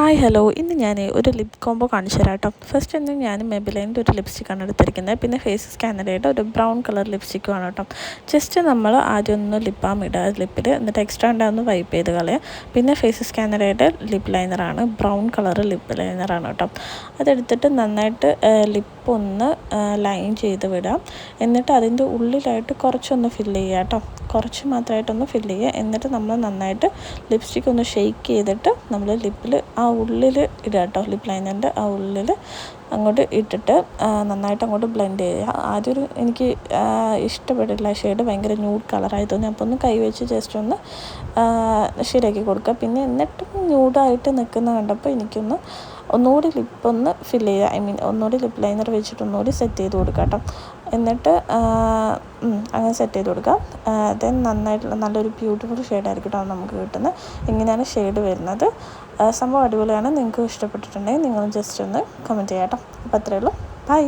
Hi hello, ഇന്ന് ഞാൻ ഒരു ലിപ് കോംബോ കാണിച്ചു തരാം കേട്ടോ. ഫസ്റ്റ് ഒന്ന് ഞാൻ മെബിലൈൻ്റെ ഒരു ലിപ്സ്റ്റിക്കാണ് എടുത്തിരിക്കുന്നത്. പിന്നെ ഫേസ് സ്കാനറയുടെ ഒരു ബ്രൗൺ കളർ ലിപ്സ്റ്റിക്കുമാണ് കേട്ടോ. ജസ്റ്റ് നമ്മൾ ആദ്യം ഒന്ന് ലിപ് ബാം ഇടുക ലിപ്പിൽ, എന്നിട്ട് എക്സ്ട്രാ ഉണ്ടാകുന്ന വൈപ്പ് ചെയ്ത് കളയുക. പിന്നെ ഫേസ് സ്കാനറയുടെ ലിപ് ലൈനറാണ്, ബ്രൗൺ കളർ ലിപ്പ് ലൈനറാണ് കേട്ടോ. അതെടുത്തിട്ട് നന്നായിട്ട് ലിപ്പ് ഒന്ന് ലൈൻ ചെയ്ത് വിടാം. എന്നിട്ട് അതിൻ്റെ ഉള്ളിലായിട്ട് കുറച്ചൊന്ന് ഫില്ല് ചെയ്യുക കേട്ടോ. കുറച്ച് മാത്രമായിട്ടൊന്ന് ഫില്ല് ചെയ്യുക. എന്നിട്ട് നമ്മൾ നന്നായിട്ട് ലിപ്സ്റ്റിക്ക് ഒന്ന് ഷെയ്ക്ക് ചെയ്തിട്ട് നമ്മൾ ലിപ്പിൽ ആ ഉള്ളിൽ ഇടുക കേട്ടോ. ലിപ്പ് ലൈനറിൻ്റെ ആ ഉള്ളിൽ അങ്ങോട്ട് ഇട്ടിട്ട് നന്നായിട്ട് അങ്ങോട്ട് ബ്ലെൻഡ് ചെയ്യുക. ആദ്യം എനിക്ക് ഇഷ്ടപ്പെട്ടില്ല ഷെയ്ഡ്, ഭയങ്കര ന്യൂഡ് കളറായി തോന്നി. അപ്പോൾ ഒന്ന് കൈ വെച്ച് ജസ്റ്റ് ഒന്ന് ശരിയാക്കി കൊടുക്കുക. പിന്നെ എന്നിട്ടും ന്യൂഡായിട്ട് നിൽക്കുന്ന കണ്ടപ്പോൾ എനിക്കൊന്ന് ഒന്നുകൂടി ലിപ്പൊന്ന് ഫില്ല് ചെയ്യുക. ഒന്നുകൂടി ലിപ്പ് ലൈനർ വെച്ചിട്ട് ഒന്നുകൂടി സെറ്റ് ചെയ്ത് കൊടുക്കുക കേട്ടോ. എന്നിട്ട് അങ്ങനെ സെറ്റ് ചെയ്ത് കൊടുക്കാം. ദെൻ നന്നായിട്ടുള്ള നല്ലൊരു ബ്യൂട്ടിഫുൾ ഷെയ്ഡായിരിക്കും കേട്ടോ നമുക്ക് കിട്ടുന്നത്. ഇങ്ങനെയാണ് ഷെയ്ഡ് വരുന്നത്. സംഭവം അടിപൊളിയാണ്. നിങ്ങൾക്ക് ഇഷ്ടപ്പെട്ടിട്ടുണ്ടെങ്കിൽ നിങ്ങൾ ജസ്റ്റ് ഒന്ന് കമൻറ്റ് ചെയ്യാം കേട്ടോ. അപ്പോൾ അത്രയേ ഉള്ളൂ. ബൈ.